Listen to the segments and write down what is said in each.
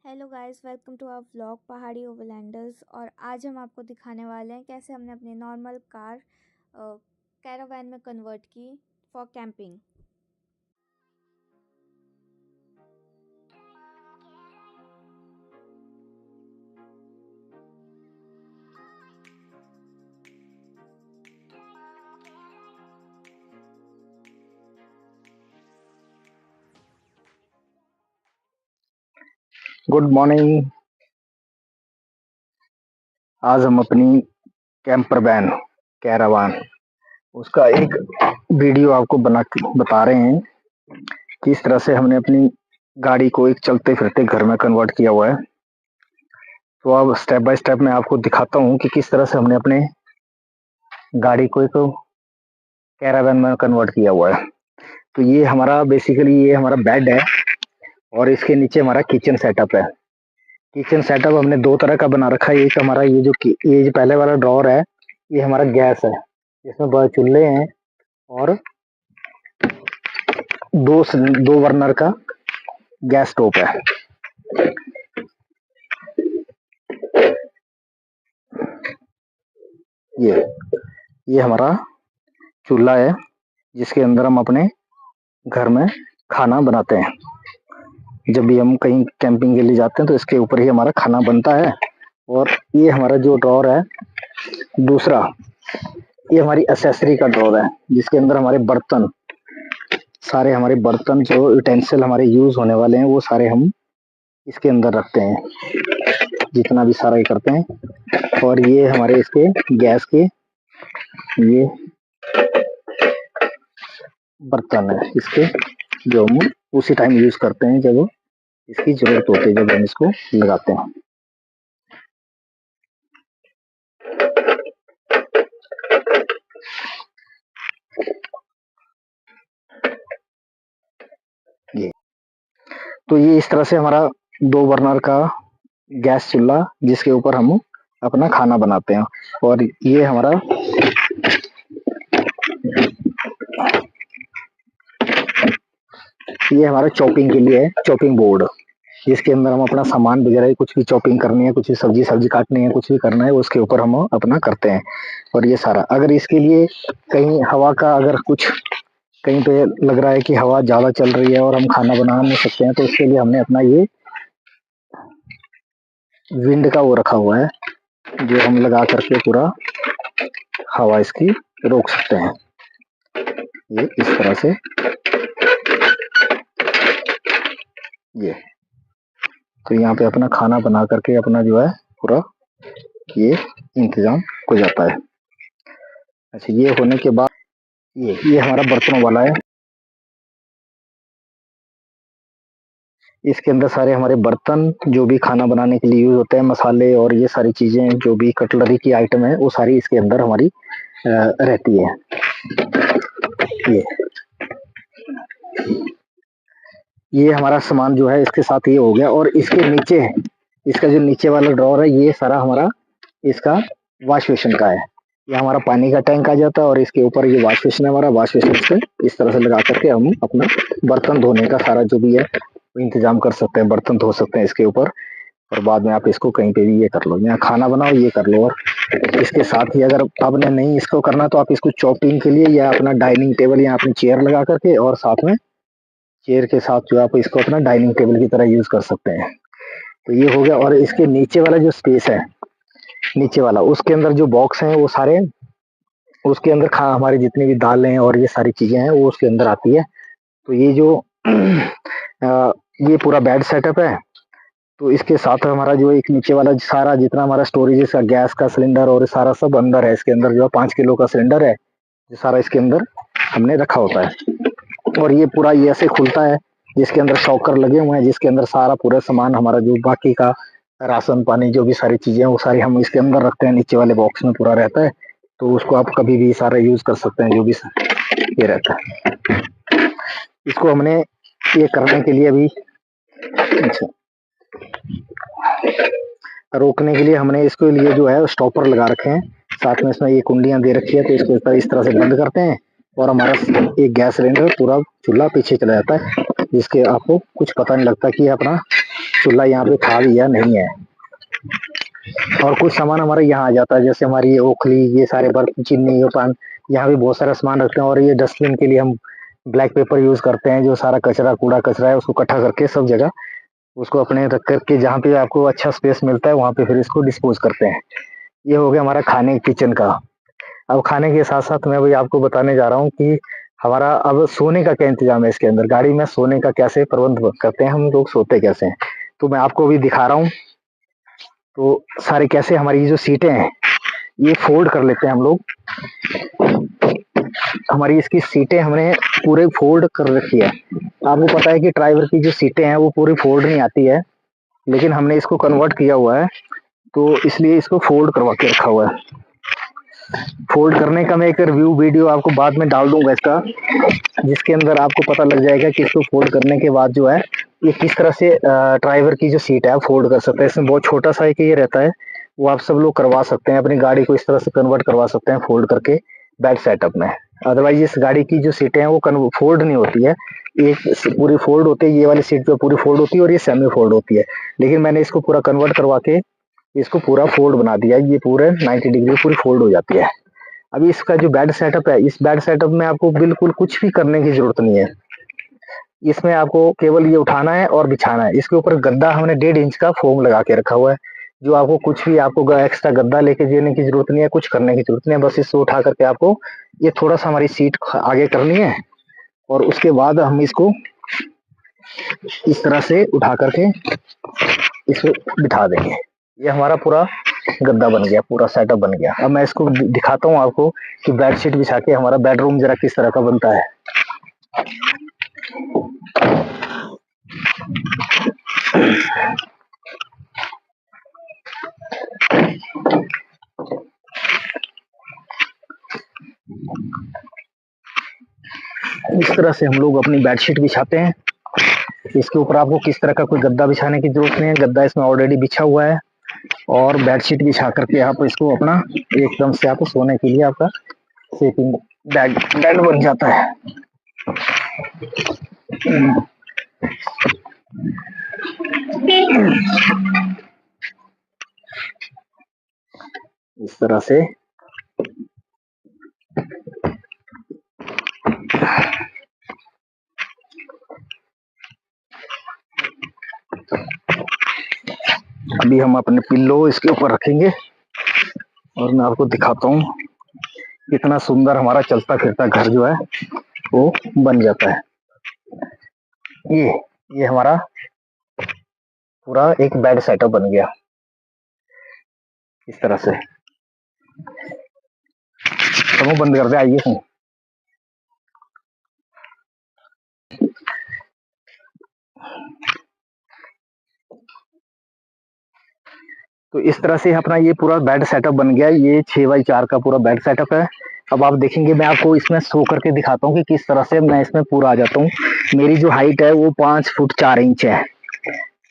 Hello guys, welcome to our vlog Pahadi Overlanders. और आज हम आपको दिखाने वाले हैं कैसे हमने अपनी नॉर्मल कार कैरावैन में कन्वर्ट की फॉर कैंपिंग। Good morning. आज हम अपनी कैंपर वैन कैरावान उसका एक वीडियो आपको बना के बता रहे हैं किस तरह से हमने अपनी गाड़ी को एक चलते फिरते घर में कन्वर्ट किया हुआ है। तो अब स्टेप बाय स्टेप मैं आपको दिखाता हूँ कि किस तरह से हमने अपने गाड़ी को एक कैरावैन में कन्वर्ट किया हुआ है। तो ये हमारा बेसिकली ये हमारा बेड है और इसके नीचे हमारा किचन सेटअप है। किचन सेटअप हमने दो तरह का बना रखा है। एक हमारा ये जो पहले वाला ड्रॉर है, ये हमारा गैस है, इसमें बड़े चूल्हे हैं और दो बर्नर का गैस स्टोव है। ये ये हमारा चूल्हा है जिसके अंदर हम अपने घर में खाना बनाते हैं। जब भी हम कहीं कैंपिंग के लिए जाते हैं तो इसके ऊपर ही हमारा खाना बनता है। और ये हमारा जो ड्रॉर है दूसरा, ये हमारी एसेसरी का ड्रॉर है जिसके अंदर हमारे बर्तन जो यूटेंसिल हमारे यूज होने वाले हैं वो सारे हम इसके अंदर रखते हैं, जितना भी सारा ये करते हैं। और ये हमारे इसके गैस के ये बर्तन है इसके, जो हम उसी टाइम यूज करते हैं जब इसकी जरूरत होती है, जब हम इसको लगाते हैं। ये तो ये इस तरह से हमारा दो बर्नर का गैस चूल्हा जिसके ऊपर हम अपना खाना बनाते हैं। और ये हमारा चॉपिंग के लिए है, चॉपिंग बोर्ड, जिसके अंदर हम अपना सामान वगैरह कुछ भी चॉपिंग करनी है, कुछ भी सब्जी काटनी है, कुछ भी करना है उसके ऊपर हम अपना करते हैं। और ये सारा अगर इसके लिए कहीं हवा का अगर कुछ कहीं पे लग रहा है कि हवा ज्यादा चल रही है और हम खाना बना नहीं सकते हैं, तो इसके लिए हमने अपना ये विंड का वो रखा हुआ है जो हम लगा करके पूरा हवा इसकी रोक सकते हैं। ये इस तरह से ये तो यहाँ पे अपना खाना बना करके अपना जो है पूरा ये इंतजाम हो जाता है। अच्छा, ये होने के बाद ये हमारा बर्तनों वाला है। इसके अंदर सारे हमारे बर्तन जो भी खाना बनाने के लिए यूज होते हैं, मसाले और ये सारी चीजें जो भी कटलरी की आइटम है वो सारी इसके अंदर हमारी रहती है। ये ये हमारा सामान जो है इसके साथ ये हो गया। और इसके नीचे इसका जो नीचे वाला ड्रॉर है ये सारा हमारा इसका वॉश बेसिन का है। ये हमारा पानी का टैंक आ जाता है और इसके ऊपर ये वॉश बेसिन है हमारा। वॉश बेसिन से इस तरह से लगा करके हम अपना बर्तन धोने का सारा जो भी है इंतजाम कर सकते हैं, बर्तन धो सकते हैं इसके ऊपर। और बाद में आप इसको कहीं पे भी ये कर लो, यहाँ खाना बनाओ ये कर लो। और इसके साथ ही अगर आपने नहीं इसको करना तो आप इसको चॉपिंग के लिए या अपना डाइनिंग टेबल या अपनी चेयर लगा करके और साथ में चेयर के साथ जो आप इसको अपना डाइनिंग टेबल की तरह यूज कर सकते हैं। तो ये हो गया। और इसके नीचे वाला जो स्पेस है, नीचे वाला उसके अंदर जो बॉक्स है वो सारे उसके अंदर खा हमारी जितनी भी दालें और ये सारी चीजें हैं वो उसके अंदर आती है। तो ये जो ये पूरा बेड सेटअप है। तो इसके साथ हमारा जो एक नीचे वाला सारा जितना हमारा स्टोरेज का गैस का सिलेंडर और सारा सब अंदर है। इसके अंदर जो है 5 किलो का सिलेंडर है, ये सारा इसके अंदर हमने रखा होता है। और ये पूरा ये ऐसे खुलता है जिसके अंदर शॉकर लगे हुए हैं, जिसके अंदर सारा पूरा सामान हमारा जो बाकी का राशन पानी जो भी सारी चीजें हैं वो सारी हम इसके अंदर रखते हैं। नीचे वाले बॉक्स में पूरा रहता है, तो उसको आप कभी भी सारा यूज कर सकते हैं जो भी ये रहता है। इसको हमने ये करने के लिए अभी अच्छा रोकने के लिए हमने इसके लिए जो है स्टॉपर लगा रखे हैं, साथ में इसमें ये कुंडियां दे रखी है। तो इसको इस तरह से बंद करते हैं और हमारा एक गैस सिलेंडर पूरा चूल्हा पीछे चला जाता है, जिसके आपको कुछ पता नहीं लगता कि अपना चूल्हा यहाँ पे था भी या नहीं है। और कुछ सामान हमारा यहाँ आ जाता है, जैसे हमारी ये ओखली, ये सारे बर्तन, चीनी, ये पान, यहाँ भी बहुत सारा सामान रखते हैं। और ये डस्टबिन के लिए हम ब्लैक पेपर यूज करते हैं, जो सारा कचरा कूड़ा कचरा है उसको इकट्ठा करके सब जगह उसको अपने रख करके जहाँ पे आपको अच्छा स्पेस मिलता है वहाँ पे फिर इसको डिस्पोज करते हैं। ये हो गया हमारा खाने किचन का। अब खाने के साथ साथ मैं भाई आपको बताने जा रहा हूँ कि हमारा अब सोने का क्या इंतजाम है। इसके अंदर गाड़ी में सोने का कैसे प्रबंध करते हैं, हम लोग सोते कैसे हैं, तो मैं आपको अभी दिखा रहा हूँ। तो सारे कैसे हमारी जो सीटें हैं ये फोल्ड कर लेते हैं हम लोग। हमारी इसकी सीटें हमने पूरे फोल्ड कर रखी है। आपको पता है कि ड्राइवर की जो सीटें हैं वो पूरी फोल्ड नहीं आती है, लेकिन हमने इसको कन्वर्ट किया हुआ है, तो इसलिए इसको फोल्ड करवा के रखा हुआ है। फोल्ड करने का मैं एक रिव्यू वीडियो आपको बाद में डाल दूंगा इसका, जिसके अंदर आपको पता लग जाएगा कि इसको फोल्ड करने के बाद जो है ये किस तरह से ड्राइवर की जो सीट है आप फोल्ड कर सकते हैं। इसमें बहुत छोटा सा एक ये रहता है, वो आप सब लोग करवा सकते हैं, अपनी गाड़ी को इस तरह से कन्वर्ट करवा सकते हैं फोल्ड करके बैक सेटअप में। अदरवाइज इस गाड़ी की जो सीटें हैं वो फोल्ड नहीं होती है, एक पूरी फोल्ड होती है, ये वाली सीट जो पूरी फोल्ड होती है और ये सेमी फोल्ड होती है। लेकिन मैंने इसको पूरा कन्वर्ट करवा के इसको पूरा फोल्ड बना दिया, ये पूरे 90 डिग्री पूरी फोल्ड हो जाती है। अभी इसका जो बेड सेटअप है, इस बेड सेटअप में आपको बिल्कुल कुछ भी करने की जरूरत नहीं है। इसमें आपको केवल ये उठाना है और बिछाना है। इसके ऊपर गद्दा हमने 1.5 इंच का फोम लगा के रखा हुआ है, जो आपको कुछ भी आपको एक्स्ट्रा गद्दा लेके देने की जरूरत नहीं है, कुछ करने की जरूरत नहीं है। बस इसको उठा करके आपको ये थोड़ा सा हमारी सीट आगे करनी है और उसके बाद हम इसको इस तरह से उठा करके इसको बिठा देंगे। ये हमारा पूरा गद्दा बन गया, पूरा सेटअप बन गया। अब मैं इसको दिखाता हूँ आपको कि बेडशीट बिछा के हमारा बेडरूम जरा किस तरह का बनता है। इस तरह से हम लोग अपनी बेडशीट बिछाते हैं। इसके ऊपर आपको किस तरह का कोई गद्दा बिछाने की जरूरत नहीं है, गद्दा इसमें ऑलरेडी बिछा हुआ है। और बेडशीट बिछा करके आप इसको अपना एकदम से आप सोने के लिए आपका स्लीपिंग बेड बन जाता है। इस तरह से अभी हम अपने पिल्लो इसके ऊपर रखेंगे और मैं आपको दिखाता हूँ कितना सुंदर हमारा चलता फिरता घर जो है वो बन जाता है। ये हमारा पूरा एक बेड सेटअप बन गया इस तरह से। तो बंद कर दे, आइए। तो इस तरह से अपना ये पूरा बेड सेटअप बन गया। ये 6x4 का पूरा बेड सेटअप है। अब आप देखेंगे, मैं आपको इसमें सो करके दिखाता हूँ कि किस तरह से मैं इसमें पूरा आ जाता हूँ। मेरी जो हाइट है वो 5 फुट 4 इंच है,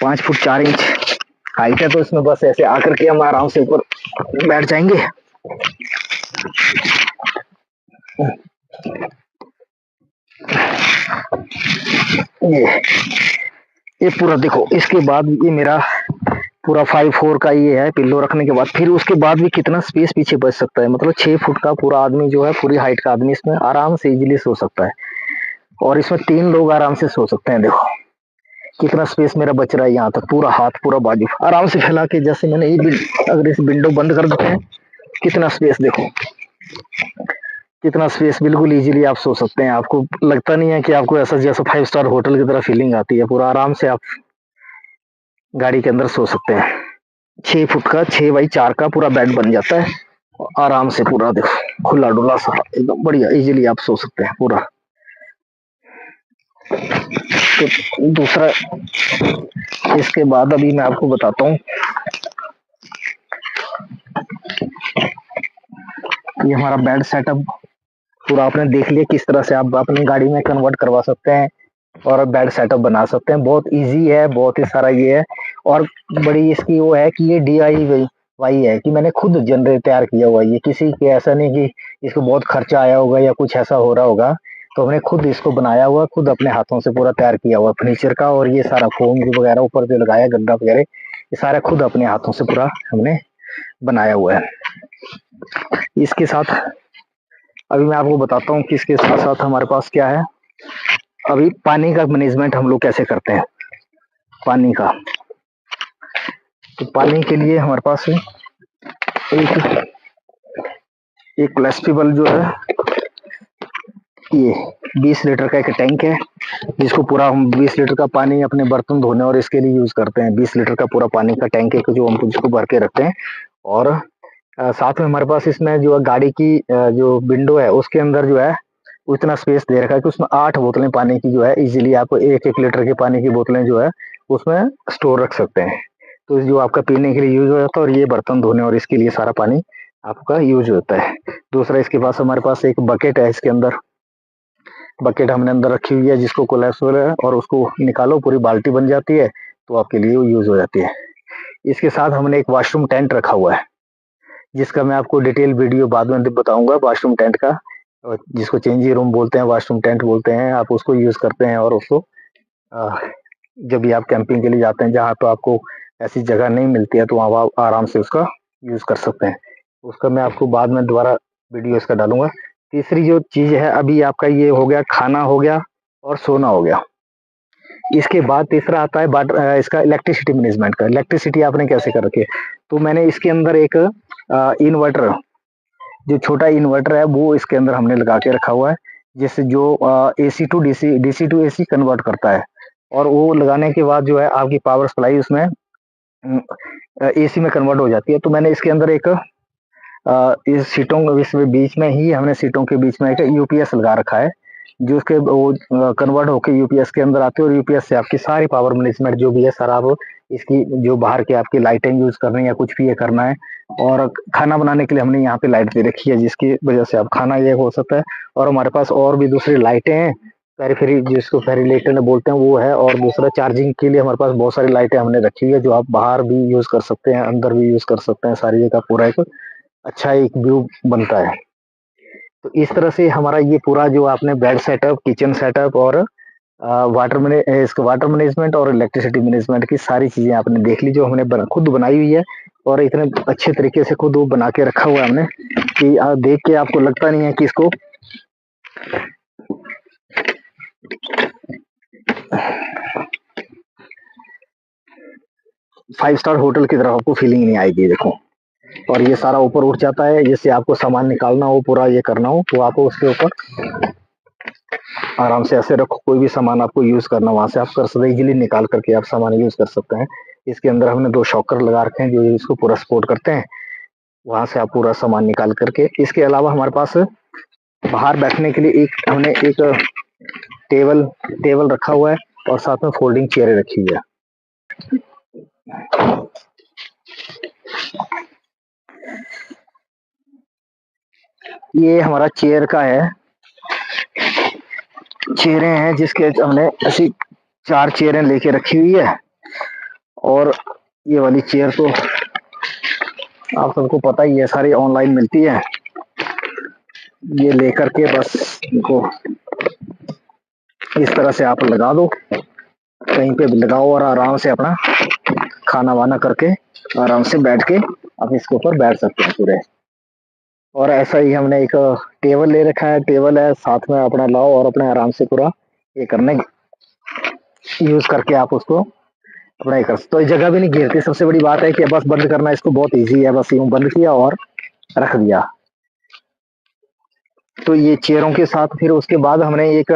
5 फुट 4 इंच हाइट है। तो इसमें बस ऐसे आकर के हम आराम से ऊपर बैठ जाएंगे। ये पूरा देखो, इसके बाद ये मेरा पूरा 5'4" का ये है पिल्लो रखने के बाद। फिर उसके बाद भी कितना स्पेस पीछे बच सकता है, मतलब 6 फुट का पूरा आदमी जो है, पूरी हाइट का आदमी इसमें आराम से इजीली सो सकता है। और इसमें 3 लोग आराम से सो सकते हैं। देखो कितना स्पेस मेरा बच रहा है, यहाँ तक पूरा हाथ पूरा बाजू आराम से फैला के, जैसे मैंने ये अगर इस विंडो बंद कर देते हैं, कितना स्पेस देखो, कितना स्पेस, बिल्कुल इजीली आप सो सकते हैं। आपको लगता नहीं है कि आपको ऐसा जैसा 5 स्टार होटल की तरह फीलिंग आती है। पूरा आराम से आप गाड़ी के अंदर सो सकते हैं। 6 फुट का 6x4 का पूरा बेड बन जाता है। आराम से पूरा देखो खुला डुला सा एकदम बढ़िया इजीली आप सो सकते हैं पूरा। तो दूसरा, इसके बाद अभी मैं आपको बताता हूँ, ये हमारा बेड सेटअप पूरा आपने देख लिया किस तरह से आप अपनी गाड़ी में कन्वर्ट करवा सकते हैं और बेड सेटअप बना सकते हैं। बहुत इजी है, बहुत ही सारा ये है। और बड़ी इसकी वो है कि ये DIY है, कि मैंने खुद जनरेट तैयार किया हुआ है। ये किसी के ऐसा नहीं कि इसको बहुत खर्चा आया होगा या कुछ ऐसा हो रहा होगा। तो हमने खुद इसको बनाया हुआ, खुद अपने हाथों से पूरा तैयार किया हुआ फर्नीचर का, और ये सारा फोम वगैरह ऊपर जो लगाया गद्दा वगैरह, ये सारा खुद अपने हाथों से पूरा हमने बनाया हुआ है। इसके साथ अभी मैं आपको बताता हूँ कि इसके साथ साथ हमारे पास क्या है। अभी पानी का मैनेजमेंट हम लोग कैसे करते हैं। पानी का, तो पानी के लिए हमारे पास एक एक फ्लेक्सिबल जो है, ये 20 लीटर का एक टैंक है, जिसको पूरा हम 20 लीटर का पानी अपने बर्तन धोने और इसके लिए यूज करते हैं। 20 लीटर का पूरा पानी का टैंक है जो हम जिसको भर के रखते हैं। और साथ में हमारे पास इसमें जो है गाड़ी की जो विंडो है उसके अंदर जो है उतना स्पेस दे रखा है कि उसमें 8 बोतलें पानी की जो है इजीली आप एक एक लीटर के पानी की बोतलें जो है उसमें स्टोर रख सकते हैं। तो जो आपका पीने के लिए यूज हो जाता है, और ये बर्तन धोने और इसके लिए सारा पानी आपका यूज होता है। दूसरा, इसके पास हमारे पास एक बकेट है, इसके अंदर बकेट हमने अंदर रखी हुई है जिसको कोलेस्ट्रॉल है, और उसको निकालो पूरी बाल्टी बन जाती है, तो आपके लिए वो यूज हो जाती है। इसके साथ हमने एक वॉशरूम टेंट रखा हुआ है, जिसका मैं आपको डिटेल वीडियो बाद में बताऊंगा। वॉशरूम टेंट का, जिसको चेंजिंग रूम बोलते हैं, वॉशरूम टेंट बोलते हैं, आप उसको यूज करते हैं। और उसको जब भी आप कैंपिंग के लिए जाते हैं जहाँ तो आपको ऐसी जगह नहीं मिलती है, तो वहाँ आप आराम से उसका यूज कर सकते हैं। उसका मैं आपको बाद में दोबारा वीडियो इसका डालूंगा। तीसरी जो चीज है, अभी आपका ये हो गया, खाना हो गया और सोना हो गया। इसके बाद तीसरा आता है इसका इलेक्ट्रिसिटी मैनेजमेंट का। इलेक्ट्रिसिटी आपने कैसे कर रखी है, तो मैंने इसके अंदर एक इन्वर्टर, जो छोटा इन्वर्टर है वो इसके अंदर हमने लगा के रखा हुआ है, जिससे जो AC to DC, DC to AC convert करता है। और वो लगाने के बाद जो है आपकी पावर सप्लाई उसमें एसी में कन्वर्ट हो जाती है। तो मैंने इसके अंदर एक इस सीटों इस बीच में ही हमने सीटों के बीच में एक यूपीएस लगा रखा है, जो उसके वो कन्वर्ट होकर यूपीएस के अंदर आते हैं, और यूपीएस से आपकी सारी पावर मैनेजमेंट जो भी है सारा, आप इसकी जो बाहर के आपकी लाइटें यूज करनी है या कुछ भी ये करना है। और खाना बनाने के लिए हमने यहाँ पे लाइट दे रखी है, जिसकी वजह से आप खाना ये हो सकता है। और हमारे पास और भी दूसरी लाइटें हैं, पेरीफेरी जिसको पेरीलेटर बोलते हैं वो है। और दूसरा, चार्जिंग के लिए हमारे पास बहुत सारी लाइटें हमने रखी हुई है, जो आप बाहर भी यूज कर सकते हैं, अंदर भी यूज कर सकते हैं, सारी जगह पूरा एक अच्छा एक व्यू बनता है। तो इस तरह से हमारा ये पूरा जो आपने बेड सेटअप, किचन सेटअप और इसका वाटर मैनेजमेंट और इलेक्ट्रिसिटी मैनेजमेंट की सारी चीजें आपने देख ली, जो हमने खुद बनाई हुई है। और इतने अच्छे तरीके से खुद वो बना के रखा हुआ है हमने कि देख के आपको लगता नहीं है कि इसको 5 स्टार होटल की तरह आपको फीलिंग नहीं आएगी। देखो, और ये सारा ऊपर उठ जाता है, जिससे आपको सामान निकालना हो, पूरा ये करना हो, तो आप उसके ऊपर आराम से ऐसे रखो, कोई भी सामान आपको यूज करना वहां से आप कर सकते, इजीली निकाल करके आप सामान यूज कर सकते हैं। इसके अंदर हमने 2 शॉकर लगा रखे हैं जो इसको पूरा सपोर्ट करते हैं, वहां से आप पूरा सामान निकाल करके। इसके अलावा हमारे पास बाहर बैठने के लिए हमने एक टेबल टेबल रखा हुआ है, और साथ में फोल्डिंग चेयरें रखी हुई है। ये हमारा चेयर का है, चेयरें हैं जिसके हमने ऐसी 4 चेयरें लेके रखी हुई है। और ये वाली चेयर तो आप सबको पता ही है, सारी ऑनलाइन मिलती है। ये लेकर के बस इनको इस तरह से आप लगा दो, कहीं पे भी लगाओ, और आराम से अपना खाना वाना करके आराम से बैठ के आप इसके ऊपर बैठ सकते हैं पूरे। और ऐसा ही हमने एक टेबल ले रखा है, टेबल है साथ में, अपना लाओ और अपने आराम से पूरा ये करने यूज करके आप उसको अपना ये कर सकते। तो जगह भी नहीं घेरती। सबसे बड़ी बात है कि बस बंद करना इसको बहुत ईजी है, बस यूं बंद किया और रख दिया। तो ये चेयरों के साथ फिर उसके बाद हमने एक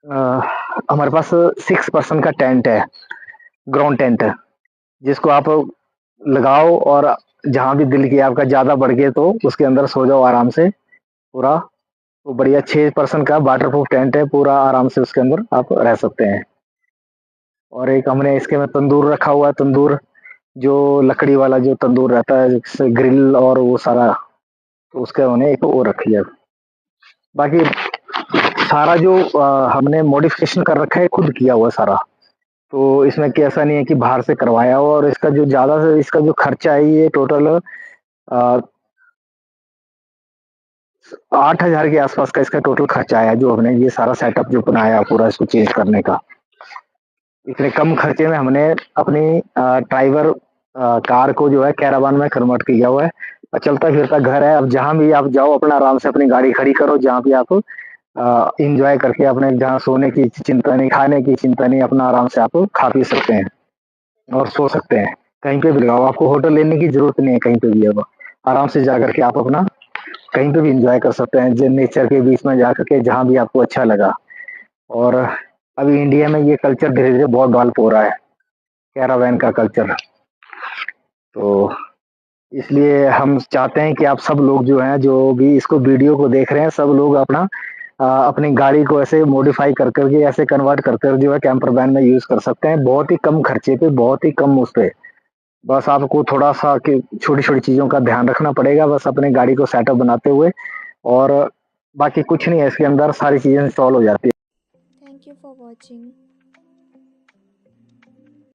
हमारे पास 6 पर्सन का टेंट है, ग्राउंड टेंट, जिसको आप लगाओ और जहां भी दिल की आपका ज्यादा बढ़ गए तो उसके अंदर सो जाओ आराम से पूरा। वो बढ़िया 6 पर्सन का वाटर प्रूफ टेंट है, पूरा आराम से उसके अंदर आप रह सकते हैं। और एक हमने इसके में तंदूर रखा हुआ है, तंदूर जो लकड़ी वाला जो तंदूर रहता है, जिससे ग्रिल और वो सारा, तो उसके हमने एक वो रखी है। बाकी सारा जो हमने मॉडिफिकेशन कर रखा है खुद किया हुआ सारा, तो इसमें कि ऐसा नहीं है कि बाहर से करवाया हो। और इसका जो ज्यादा से इसका जो खर्चा है, ये टोटल 8,000 के आसपास का इसका टोटल खर्चा आया, जो हमने ये सारा सेटअप जो बनाया पूरा इसको चेंज करने का। इतने कम खर्चे में हमने अपनी ड्राइवर कार को जो है कैरावान में कन्वर्ट किया हुआ है और चलता फिरता घर है। अब जहाँ भी आप जाओ अपना आराम से अपनी गाड़ी खड़ी करो, जहाँ भी आप इंजॉय करके अपने, जहाँ सोने की चिंता नहीं, खाने की चिंता नहीं, अपना आराम से आप खा पी सकते हैं और सो सकते हैं। कहीं पे भी जाओ, आपको होटल लेने की जरूरत नहीं है, कहीं पे भी अब आराम से जा करके आप अपना कहीं पे भी इंजॉय कर सकते हैं, जो नेचर के बीच में जा करके जहाँ भी आपको अच्छा लगा। और अभी इंडिया में ये कल्चर धीरे धीरे बहुत डेवलप हो रहा है, कैरावैन का कल्चर। तो इसलिए हम चाहते हैं कि आप सब लोग जो हैं, जो भी इसको वीडियो को देख रहे हैं, सब लोग अपना अपनी गाड़ी को ऐसे मॉडिफाई कर करके, ऐसे कन्वर्ट कर कर जो है कैंपर वैन में यूज कर सकते हैं, बहुत ही कम खर्चे पे, बहुत ही कम उस पे। बस आपको थोड़ा सा कि छोटी छोटी चीजों का ध्यान रखना पड़ेगा, बस अपने गाड़ी को सेटअप बनाते हुए, और बाकी कुछ नहीं है, इसके अंदर सारी चीजें इंस्टॉल हो जाती है। Thank you for watching.